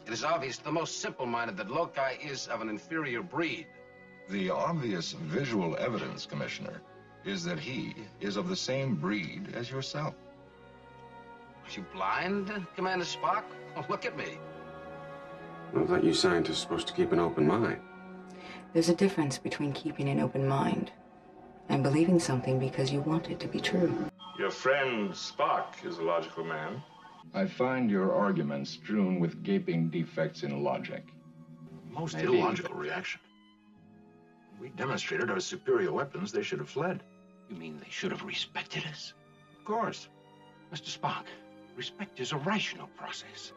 It is obvious to the most simple-minded that Loci is of an inferior breed. The obvious visual evidence, Commissioner, is that he is of the same breed as yourself. Are you blind, Commander Spock? Oh, look at me. I thought you scientists were supposed to keep an open mind. There's a difference between keeping an open mind and believing something because you want it to be true. Your friend Spock is a logical man. I find your argument strewn with gaping defects in logic. Most illogical reaction. We demonstrated our superior weapons. They should have fled. You mean they should have respected us? Of course. Mr. Spock, respect is a rational process.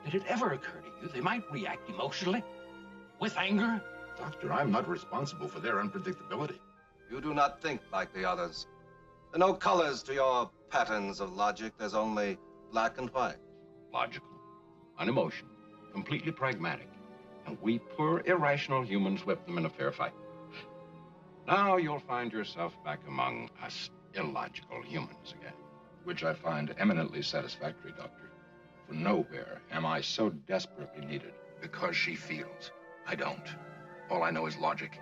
Did it ever occur to you they might react emotionally? With anger? Doctor, I'm not responsible for their unpredictability. You do not think like the others. There are no colors to your patterns of logic. There's only black and white. Logical, unemotional, completely pragmatic. And we poor, irrational humans whip them in a fair fight. Now you'll find yourself back among us illogical humans again. Which I find eminently satisfactory, Doctor. For nowhere am I so desperately needed. Because she feels. I don't. All I know is logic.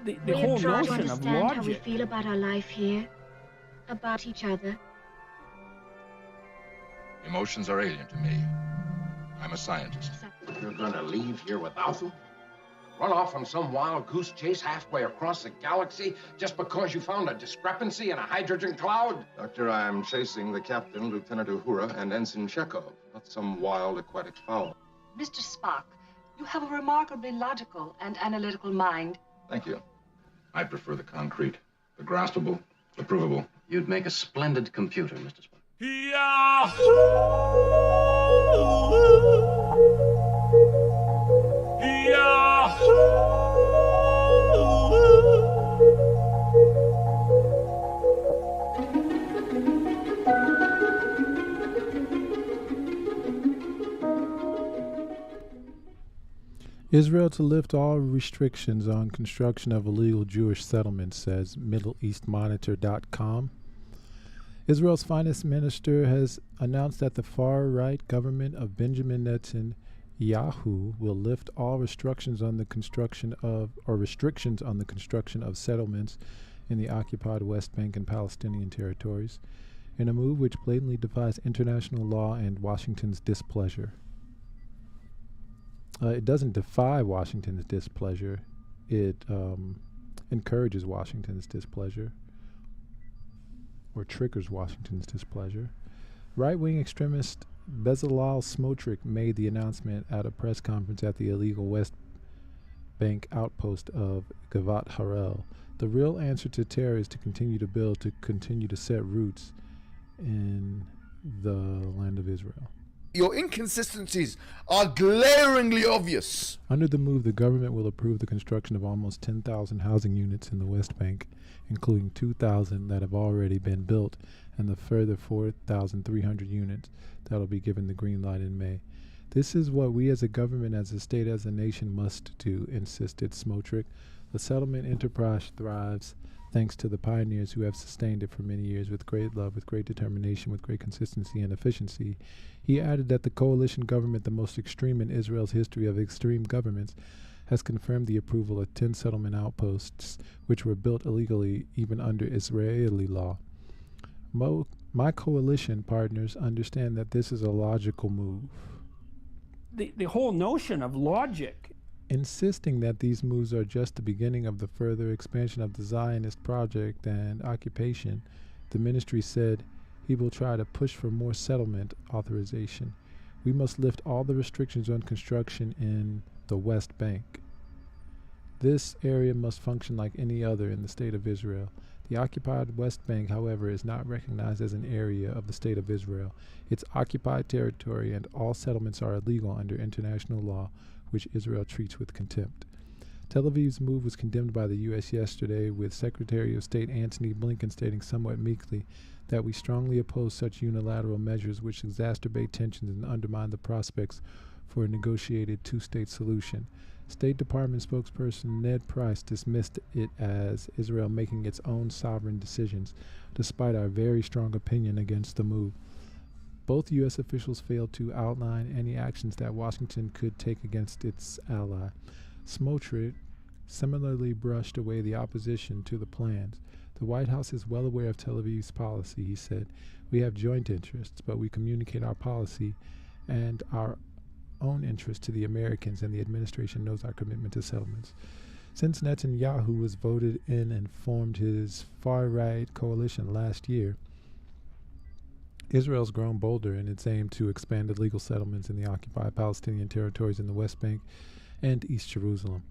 The whole try to notion of understand how we logic. feel about our life here, about each other. Emotions are alien to me. I'm a scientist. You're gonna leave here without them? Run off on some wild goose chase halfway across the galaxy just because you found a discrepancy in a hydrogen cloud? Doctor, I am chasing the captain, Lieutenant Uhura, and Ensign Chekhov, not some wild aquatic fowl. Mr. Spock, you have a remarkably logical and analytical mind. Thank you. I prefer the concrete, the graspable, the provable. You'd make a splendid computer, Mr. Spock. Israel to lift all restrictions on construction of illegal Jewish settlements, says MiddleEastMonitor.com. Israel's finance minister has announced that the far-right government of Benjamin Netanyahu will lift all restrictions on the construction of settlements in the occupied West Bank and Palestinian territories, in a move which blatantly defies international law and Washington's displeasure. It doesn't defy Washington's displeasure. It encourages Washington's displeasure, or triggers Washington's displeasure. Right-wing extremist Bezalel Smotrich made the announcement at a press conference at the illegal West Bank outpost of Gavat Harel. The real answer to terror is to continue to build, to continue to set roots in the land of Israel. Your inconsistencies are glaringly obvious. Under the move, the government will approve the construction of almost 10,000 housing units in the West Bank, including 2,000 that have already been built and the further 4,300 units that will be given the green light in May. This is what we as a government, as a state, as a nation must do, insisted Smotrich. The settlement enterprise thrives thanks to the pioneers who have sustained it for many years with great love, with great determination, with great consistency and efficiency. He added that the coalition government, the most extreme in Israel's history of extreme governments, has confirmed the approval of 10 settlement outposts which were built illegally even under Israeli law. My coalition partners understand that this is a logical move. The whole notion of logic. Insisting that these moves are just the beginning of the further expansion of the Zionist project and occupation, the ministry said he will try to push for more settlement authorization. We must lift all the restrictions on construction in the West Bank. This area must function like any other in the state of Israel. The occupied West Bank, however, is not recognized as an area of the state of Israel. It's occupied territory, and all settlements are illegal under international law, which Israel treats with contempt. Tel Aviv's move was condemned by the U.S. yesterday, with Secretary of State Antony Blinken stating somewhat meekly that we strongly oppose such unilateral measures which exacerbate tensions and undermine the prospects for a negotiated two-state solution. State Department spokesperson Ned Price dismissed it as Israel making its own sovereign decisions, despite our very strong opinion against the move. Both U.S. officials failed to outline any actions that Washington could take against its ally. Smotrich similarly brushed away the opposition to the plans. The White House is well aware of Tel Aviv's policy, he said. We have joint interests, but we communicate our policy and our own interests to the Americans, and the administration knows our commitment to settlements. Since Netanyahu was voted in and formed his far-right coalition last year, Israel's grown bolder in its aim to expand illegal settlements in the occupied Palestinian territories in the West Bank and East Jerusalem.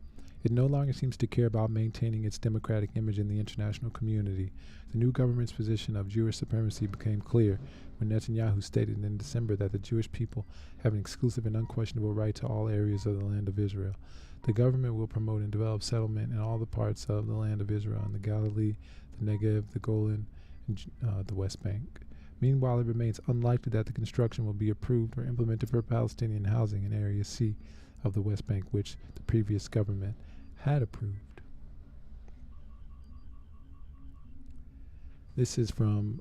It no longer seems to care about maintaining its democratic image in the international community. The new government's position of Jewish supremacy became clear when Netanyahu stated in December that the Jewish people have an exclusive and unquestionable right to all areas of the land of Israel. The government will promote and develop settlement in all the parts of the land of Israel, in the Galilee, the Negev, the Golan, and the West Bank. Meanwhile, it remains unlikely that the construction will be approved or implemented for Palestinian housing in Area C of the West Bank, which the previous government had approved. This is from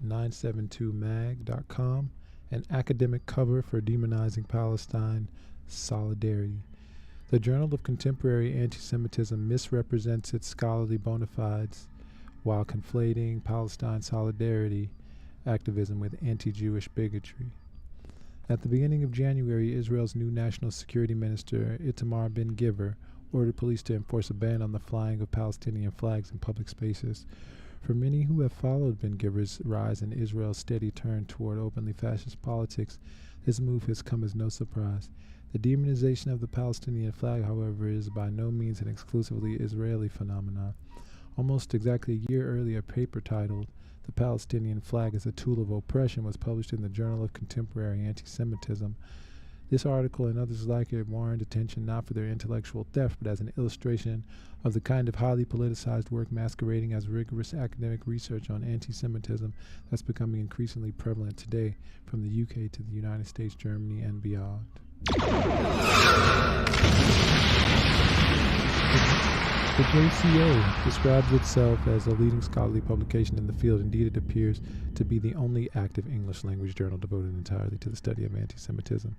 972mag.com, an academic cover for demonizing Palestine solidarity. The Journal of Contemporary Anti-Semitism misrepresents its scholarly bona fides while conflating Palestine solidarity activism with anti-Jewish bigotry. At the beginning of January, Israel's new National Security Minister, Itamar Ben-Gvir, ordered police to enforce a ban on the flying of Palestinian flags in public spaces. For many who have followed Ben-Gvir's rise and Israel's steady turn toward openly fascist politics, this move has come as no surprise. The demonization of the Palestinian flag, however, is by no means an exclusively Israeli phenomenon. Almost exactly a year earlier, a paper titled "The Palestinian Flag as a Tool of Oppression" was published in the Journal of Contemporary Anti-Semitism. This article and others like it warrant attention not for their intellectual theft, but as an illustration of the kind of highly politicized work masquerading as rigorous academic research on anti-Semitism that's becoming increasingly prevalent today from the UK to the United States, Germany, and beyond. The JCO describes itself as a leading scholarly publication in the field. Indeed, it appears to be the only active English-language journal devoted entirely to the study of anti-Semitism.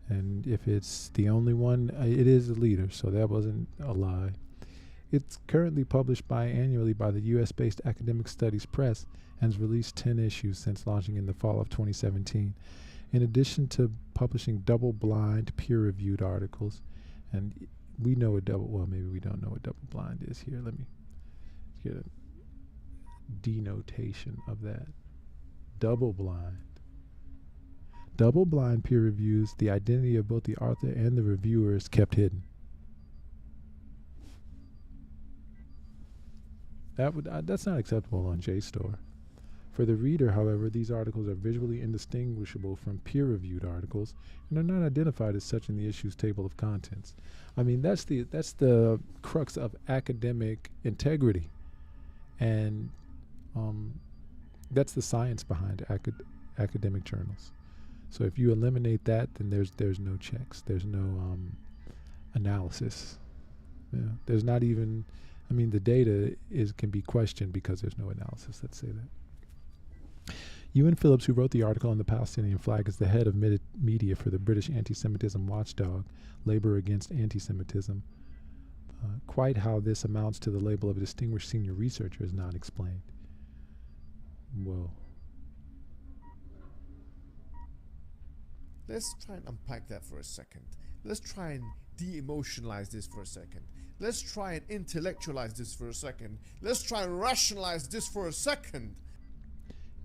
And if it's the only one, it is a leader, so that wasn't a lie. It's currently published biannually by the U.S.-based Academic Studies Press and has released 10 issues since launching in the fall of 2017. In addition to publishing double-blind, peer-reviewed articles, and we know what maybe we don't know what double-blind is here. Let me get a denotation of that. Double-blind. Double-blind peer reviews, the identity of both the author and the reviewer is kept hidden. That's not acceptable on JSTOR. For the reader, however, these articles are visually indistinguishable from peer-reviewed articles and are not identified as such in the issue's table of contents. I mean, that's the crux of academic integrity, and that's the science behind academic journals. So if you eliminate that, then there's no checks, there's no analysis. Yeah, there's not even. I mean, the data can be questioned because there's no analysis. Let's say that. Ewan Phillips, who wrote the article on the Palestinian flag, is the head of media for the British anti-Semitism watchdog, Labour Against Anti-Semitism. Quite how this amounts to the label of a distinguished senior researcher is not explained. Whoa. Let's try and unpack that for a second. Let's try and de-emotionalize this for a second. Let's try and intellectualize this for a second. Let's try and rationalize this for a second.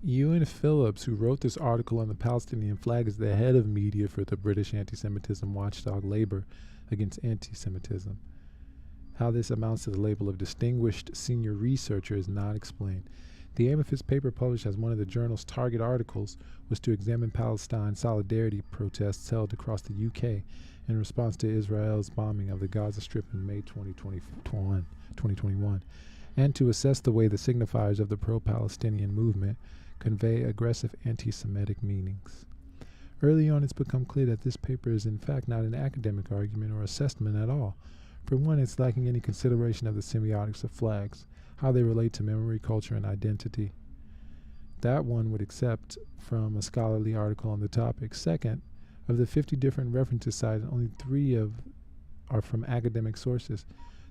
Ewan Phillips, who wrote this article on the Palestinian flag, is the head of media for the British anti-Semitism watchdog Labour Against Anti-Semitism. How this amounts to the label of distinguished senior researcher is not explained. The aim of his paper, published as one of the journal's target articles, was to examine Palestine solidarity protests held across the UK in response to Israel's bombing of the Gaza Strip in May 2021, and to assess the way the signifiers of the pro-Palestinian movement convey aggressive anti-Semitic meanings. Early on, it's become clear that this paper is in fact not an academic argument or assessment at all. For one, it's lacking any consideration of the semiotics of flags, how they relate to memory, culture, and identity. That one would accept from a scholarly article on the topic. Second, of the 50 different references cited, only 3 are from academic sources.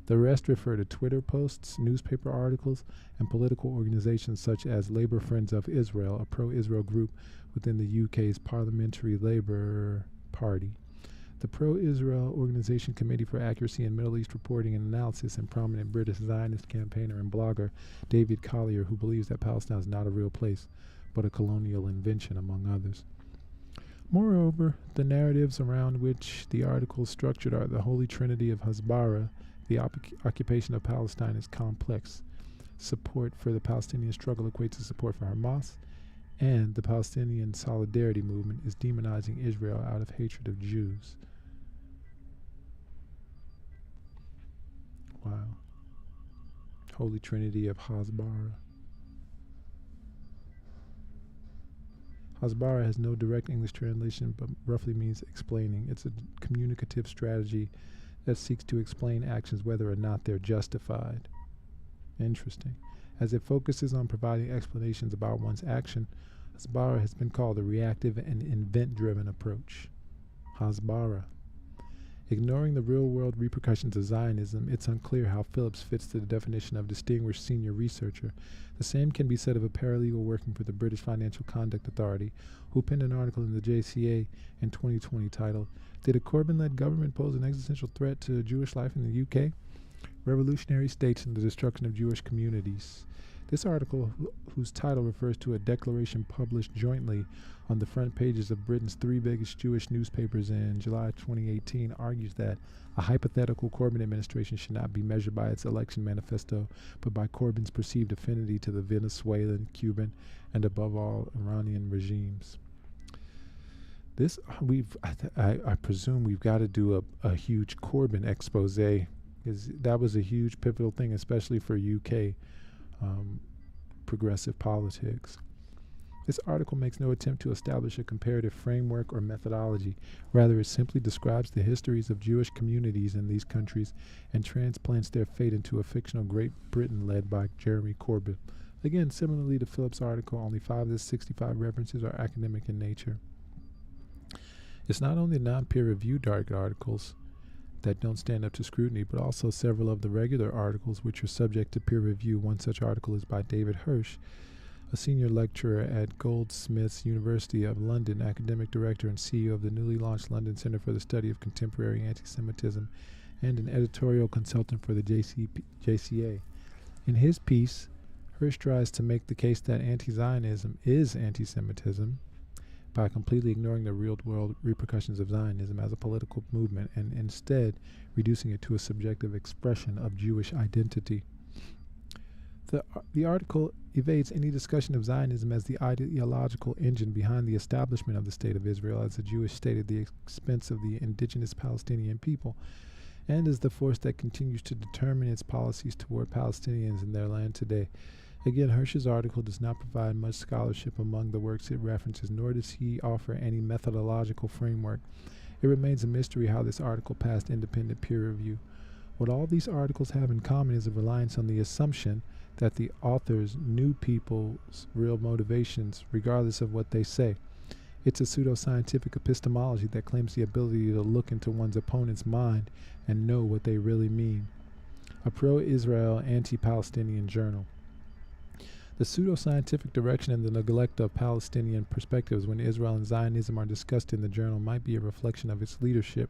The rest refer to Twitter posts, newspaper articles, and political organizations such as Labour Friends of Israel, a pro-Israel group within the UK's Parliamentary Labour Party. The Pro-Israel Organization Committee for Accuracy in Middle East Reporting and Analysis, and prominent British Zionist campaigner and blogger David Collier, who believes that Palestine is not a real place, but a colonial invention, among others. Moreover, the narratives around which the article is structured are the holy trinity of Hasbara. The occupation of Palestine is complex. Support for the Palestinian struggle equates to support for Hamas, and the Palestinian Solidarity Movement is demonizing Israel out of hatred of Jews. Wow. Holy Trinity of Hasbara. Hasbara has no direct English translation, but roughly means explaining. It's a communicative strategy that seeks to explain actions whether or not they're justified. Interesting. As it focuses on providing explanations about one's action, Hasbara has been called a reactive and event-driven approach. Hasbara. Ignoring the real-world repercussions of Zionism, it's unclear how Phillips fits the definition of distinguished senior researcher. The same can be said of a paralegal working for the British Financial Conduct Authority, who penned an article in the JCA in 2020 titled, "Did a Corbyn-led government pose an existential threat to Jewish life in the UK? Revolutionary States and the Destruction of Jewish Communities." This article, whose title refers to a declaration published jointly on the front pages of Britain's 3 biggest Jewish newspapers in July 2018, argues that a hypothetical Corbyn administration should not be measured by its election manifesto, but by Corbyn's perceived affinity to the Venezuelan, Cuban, and above all, Iranian regimes. This, I presume we've got to do a huge Corbyn expose, because that was a huge pivotal thing, especially for UK progressive politics. This article makes no attempt to establish a comparative framework or methodology. Rather, it simply describes the histories of Jewish communities in these countries and transplants their fate into a fictional Great Britain led by Jeremy Corbyn. Again, similarly to Phillips' article, only 5 of the 65 references are academic in nature. It's not only non-peer-reviewed articles that don't stand up to scrutiny, but also several of the regular articles which are subject to peer review. One such article is by David Hirsch, a senior lecturer at Goldsmiths University of London, academic director and CEO of the newly launched London Center for the Study of Contemporary Anti-Semitism, and an editorial consultant for the JCA. In his piece, Hirsch tries to make the case that anti-Zionism is anti-Semitism by completely ignoring the real-world repercussions of Zionism as a political movement and instead reducing it to a subjective expression of Jewish identity. The article evades any discussion of Zionism as the ideological engine behind the establishment of the State of Israel as a Jewish state at the expense of the indigenous Palestinian people, and as the force that continues to determine its policies toward Palestinians in their land today. Again, Hirsch's article does not provide much scholarship among the works it references, nor does he offer any methodological framework. It remains a mystery how this article passed independent peer review. What all these articles have in common is a reliance on the assumption that the authors knew people's real motivations, regardless of what they say. It's a pseudoscientific epistemology that claims the ability to look into one's opponent's mind and know what they really mean. A pro-Israel, anti-Palestinian journal. The pseudoscientific direction and the neglect of Palestinian perspectives when Israel and Zionism are discussed in the journal might be a reflection of its leadership.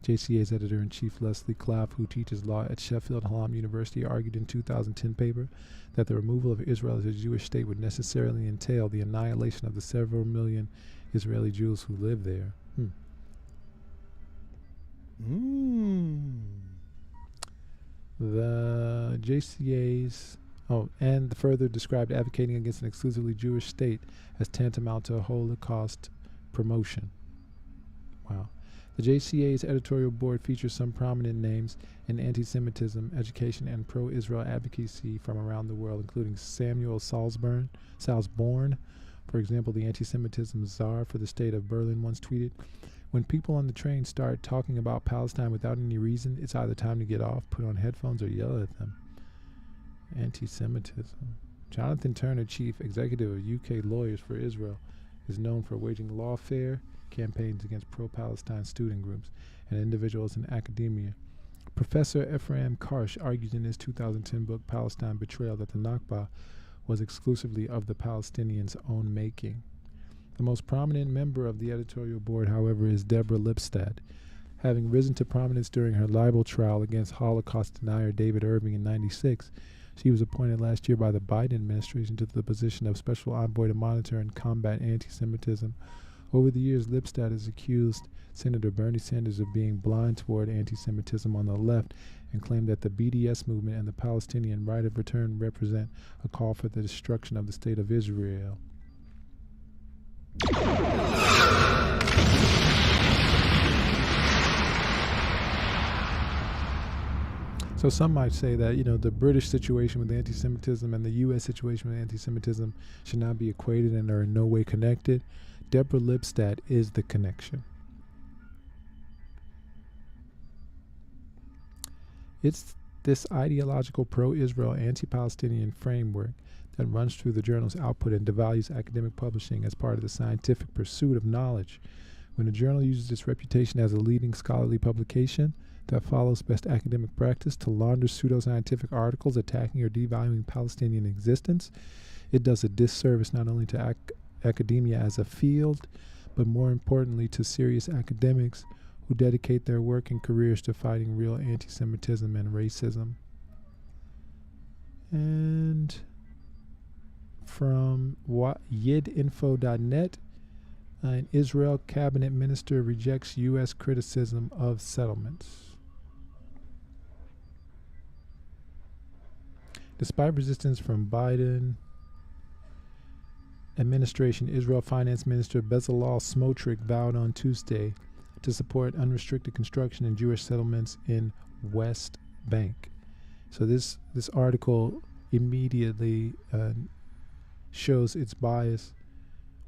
JCA's editor-in-chief Leslie Claff, who teaches law at Sheffield Hallam University, argued in a 2010 paper that the removal of Israel as a Jewish state would necessarily entail the annihilation of the several million Israeli Jews who live there. The JCA's and further described advocating against an exclusively Jewish state as tantamount to a Holocaust promotion. Wow. The JCA's editorial board features some prominent names in anti-Semitism, education, and pro-Israel advocacy from around the world, including Samuel Salzborn. For example, the anti-Semitism czar for the state of Berlin once tweeted, "When people on the train start talking about Palestine without any reason, it's either time to get off, put on headphones, or yell at them." Anti-Semitism. Jonathan Turner, chief executive of UK Lawyers for Israel, is known for waging lawfare campaigns against pro-Palestine student groups and individuals in academia. Professor Ephraim Karsh argues in his 2010 book Palestine Betrayal that the Nakba was exclusively of the Palestinians' own making. The most prominent member of the editorial board, however, is Deborah Lipstadt. Having risen to prominence during her libel trial against Holocaust denier David Irving in '96, she was appointed last year by the Biden administration to the position of Special Envoy to monitor and combat anti-Semitism. Over the years, Lipstadt has accused Senator Bernie Sanders of being blind toward anti-Semitism on the left and claimed that the BDS movement and the Palestinian right of return represent a call for the destruction of the state of Israel. So some might say that, the British situation with anti-Semitism and the U.S. situation with anti-Semitism should not be equated and are in no way connected. Deborah Lipstadt is the connection. It's this ideological pro-Israel, anti-Palestinian framework that runs through the journal's output and devalues academic publishing as part of the scientific pursuit of knowledge. When a journal uses its reputation as a leading scholarly publication that follows best academic practice to launder pseudoscientific articles attacking or devaluing Palestinian existence, it does a disservice not only to academia as a field, but more importantly to serious academics who dedicate their work and careers to fighting real anti-Semitism and racism. And from yidinfo.net, an Israel cabinet minister rejects U.S. criticism of settlements. Despite resistance from Biden administration, Israel Finance Minister Bezalel Smotrich vowed on Tuesday to support unrestricted construction in Jewish settlements in West Bank. So this article immediately shows its bias,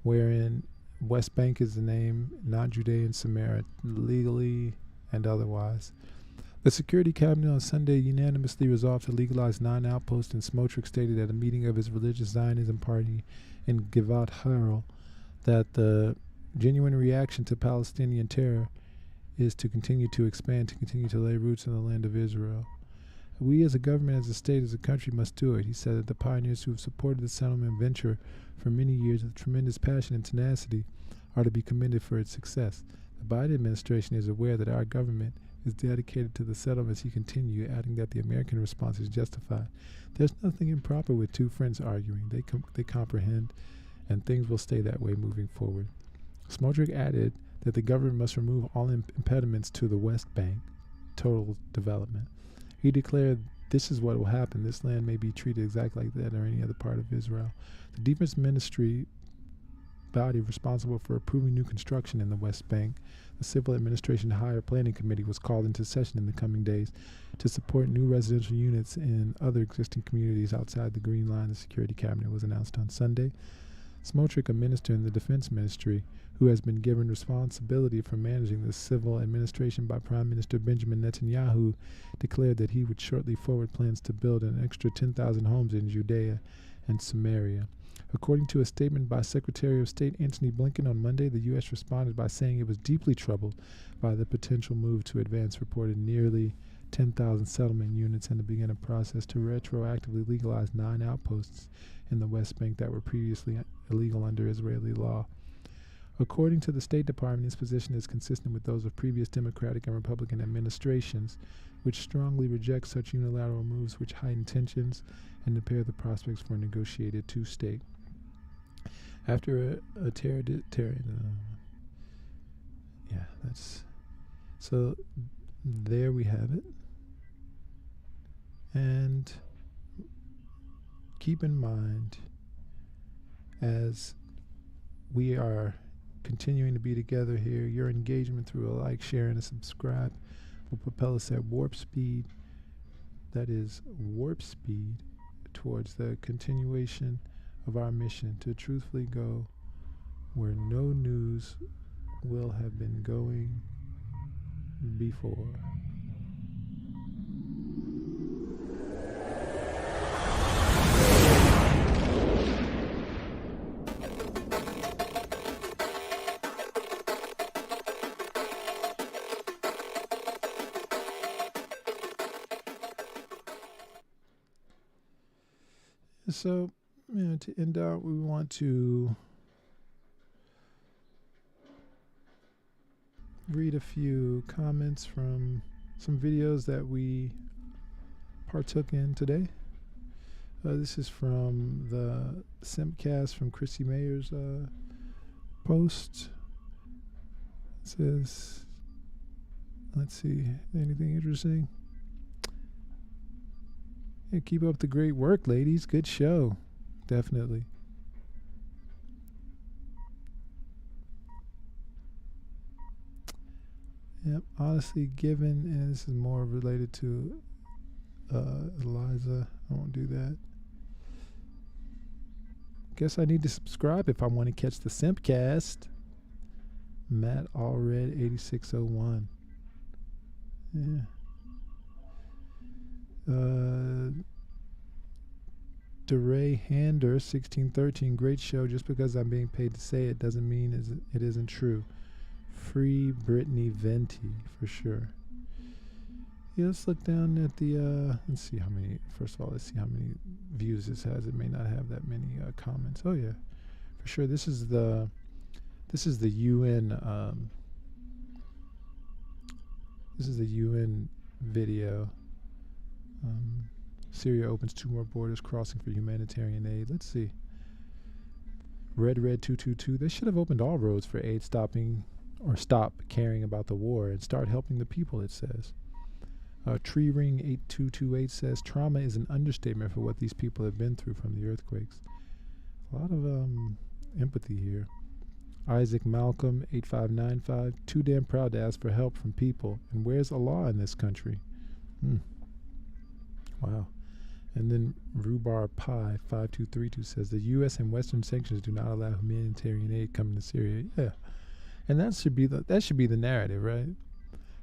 wherein West Bank is the name, not Judean Samaria, legally and otherwise. The Security Cabinet on Sunday unanimously resolved to legalize 9 outposts, and Smotrich stated at a meeting of his religious Zionism party in Givat Harel that the genuine reaction to Palestinian terror is to continue to expand, to continue to lay roots in the land of Israel. We as a government, as a state, as a country must do it. He said that the pioneers who have supported the settlement venture for many years with tremendous passion and tenacity are to be commended for its success. The Biden administration is aware that our government is dedicated to the settlements, he continued, adding that the American response is justified. There's nothing improper with two friends arguing. They comprehend, and things will stay that way moving forward. Smotrich added that the government must remove all impediments to the West Bank total development. He declared, "This is what will happen. This land may be treated exactly like that or any other part of Israel." The Defense Ministry body responsible for approving new construction in the West Bank, the Civil Administration Higher Planning Committee, was called into session in the coming days to support new residential units in other existing communities outside the Green Line. The Security Cabinet was announced on Sunday. Smotrich, a minister in the Defense Ministry, who has been given responsibility for managing the civil administration by Prime Minister Benjamin Netanyahu, declared that he would shortly forward plans to build an extra 10,000 homes in Judea and Samaria. According to a statement by Secretary of State Antony Blinken on Monday, the U.S. responded by saying it was deeply troubled by the potential move to advance reported nearly 10,000 settlement units and to begin a process to retroactively legalize 9 outposts in the West Bank that were previously illegal under Israeli law. According to the State Department, its position is consistent with those of previous Democratic and Republican administrations, which strongly reject such unilateral moves which heighten tensions and impair the prospects for a negotiated two-state. After a so there we have it. And keep in mind, as we are continuing to be together here, your engagement through a like, share, and a subscribe will propel us at warp speed. That is warp speed towards the continuation of our mission to truthfully go where no news will have been going before. So, to end out, we want to read a few comments from some videos that we partook in today. This is from the Simpcast from Chrissy Mayer's post. It says, let's see, anything interesting? Yeah, keep up the great work, ladies. Good show. Definitely. Yep, honestly given, and this is more related to Eliza. I won't do that. Guess I need to subscribe if I want to catch the Simpcast. Matt Allred 8601. Yeah. DeRay Hander 1613. Great show. Just because I'm being paid to say it doesn't mean it isn't true. Free Brittany Venti for sure. Yeah, let's look down at the let's see how many. First of all, let's see how many views this has. It may not have that many comments. Oh yeah, for sure. This is the UN this is the UN video. Syria opens 2 more borders crossing for humanitarian aid. Let's see. Red 222. They should have opened all roads for aid, stopping or stop caring about the war and start helping the people, it says. Tree Ring 8228 says trauma is an understatement for what these people have been through from the earthquakes. A lot of empathy here. Isaac Malcolm 8595. Too damn proud to ask for help from people. And where's Allah in this country? Wow. And then Rhubarb Pie 5232 says the U.S. and Western sanctions do not allow humanitarian aid coming to Syria. Yeah, and that should be the narrative, right?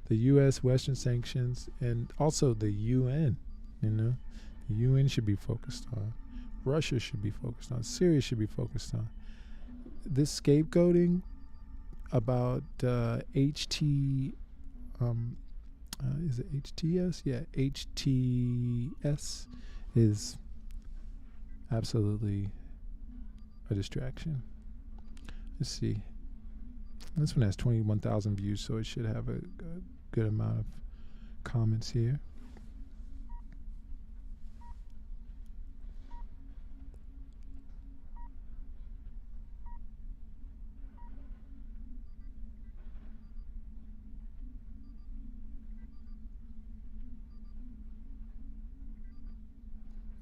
The U.S. Western sanctions and also the UN. The UN should be focused on. Russia should be focused on. Syria should be focused on. This scapegoating about HT. Is it HTS? Yeah, HTS is absolutely a distraction. Let's see. This one has 21,000 views, so it should have a good amount of comments here.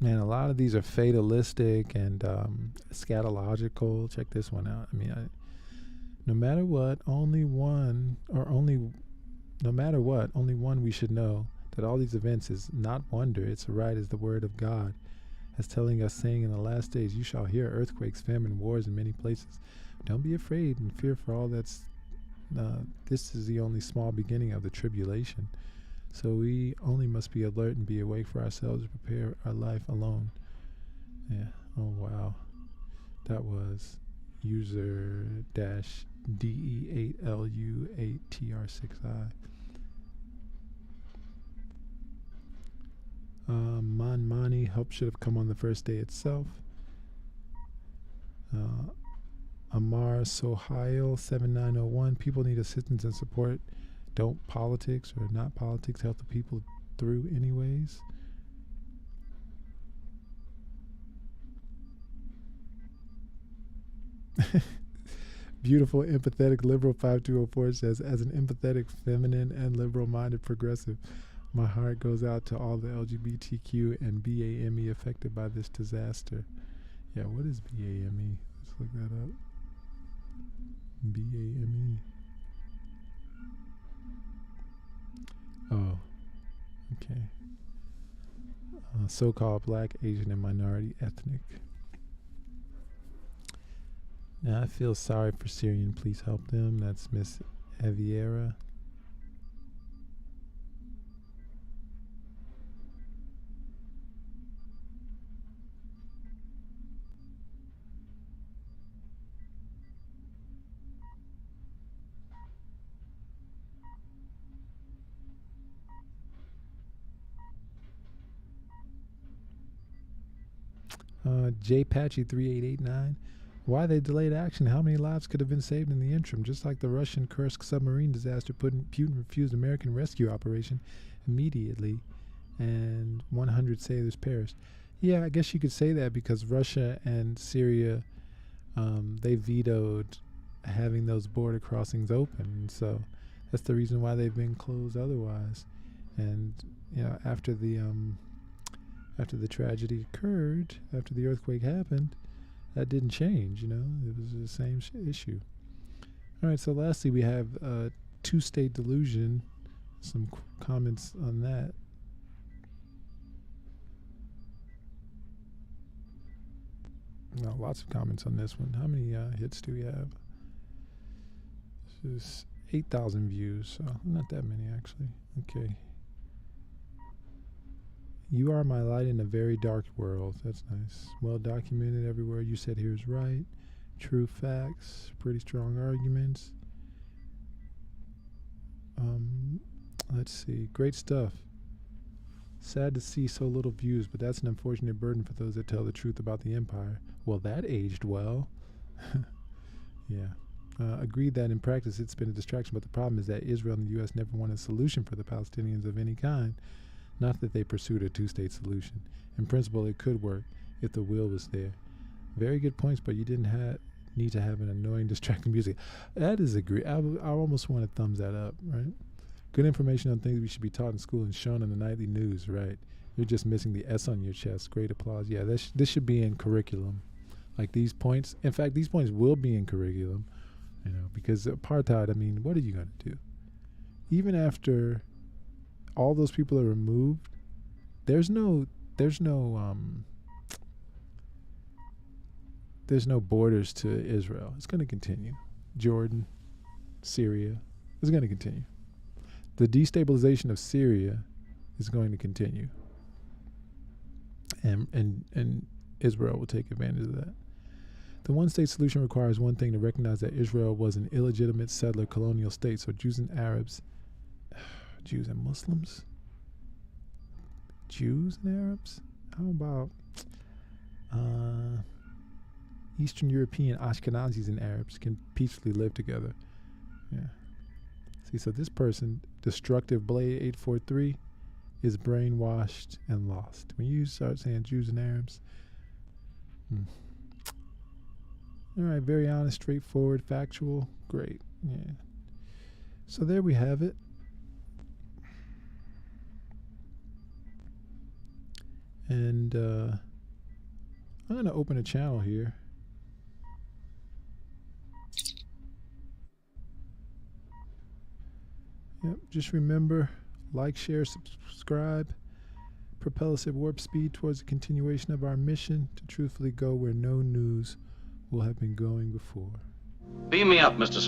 Man, a lot of these are fatalistic and scatological. Check this one out. I mean, no matter what, only one we should know that all these events is not wonder, it's right as the word of God, as telling us, saying in the last days, you shall hear earthquakes, famine, wars in many places. Don't be afraid and fear for all that's, this is the only small beginning of the tribulation. So we only must be alert and be awake for ourselves to prepare our life alone. Yeah. Oh, wow. That was user-DE8LU8TR6I. Manmani, help should have come on the first day itself. Amar Sohail 7901, people need assistance and support. Don't politics or not politics help the people through anyways? Beautiful, empathetic, liberal 5204 says, as an empathetic, feminine, and liberal-minded progressive, my heart goes out to all the LGBTQ and BAME affected by this disaster. Yeah, what is BAME? Let's look that up. BAME. Oh, okay. So-called black, Asian, and minority ethnic. Now I feel sorry for Syrian. Please help them. That's Miss Eviera. JPatchy3889. Why they delayed action? How many lives could have been saved in the interim? Just like the Russian Kursk submarine disaster, Putin refused American rescue operation immediately, and 100 sailors perished. Yeah, I guess you could say that because Russia and Syria, they vetoed having those border crossings open, so that's the reason why they've been closed otherwise. And after the tragedy occurred, after the earthquake happened, that didn't change. It was the same issue. All right, so lastly we have two-state delusion. Some comments on that. No, lots of comments on this one. How many hits do we have? This is 8,000 views, so not that many actually. Okay. You are my light in a very dark world. That's nice. Well documented everywhere. You said here's right. True facts. Pretty strong arguments. Let's see. Great stuff. Sad to see so little views, but that's an unfortunate burden for those that tell the truth about the empire. Well, that aged well. Yeah. Agreed that in practice it's been a distraction, but the problem is that Israel and the U.S. never wanted a solution for the Palestinians of any kind. Not that they pursued a two-state solution. In principle, it could work if the will was there. Very good points, but you didn't need to have an annoying, distracting music. That is agree. I almost want to thumbs that up, right? Good information on things we should be taught in school and shown in the nightly news, right? You're just missing the S on your chest. Great applause. Yeah, this should be in curriculum. Like these points. In fact, these points will be in curriculum, because apartheid, I mean, what are you going to do? Even after all those people are removed, there's no borders to Israel. It's going to continue. Jordan, Syria, it's going to continue. The destabilization of Syria is going to continue, and Israel will take advantage of that. The one-state solution requires one thing: to recognize that Israel was an illegitimate settler colonial state. So Jews and Arabs, Jews and Muslims, Jews and Arabs. How about Eastern European Ashkenazis and Arabs can peacefully live together? Yeah. See, so this person, Destructive Blade 843, is brainwashed and lost. When you start saying Jews and Arabs, all right, very honest, straightforward, factual, great. Yeah. So there we have it. And I'm going to open a channel here. Yep, just remember, like, share, subscribe, propel us at warp speed towards the continuation of our mission to truthfully go where no news will have been going before. Beam me up, Mr. Spock.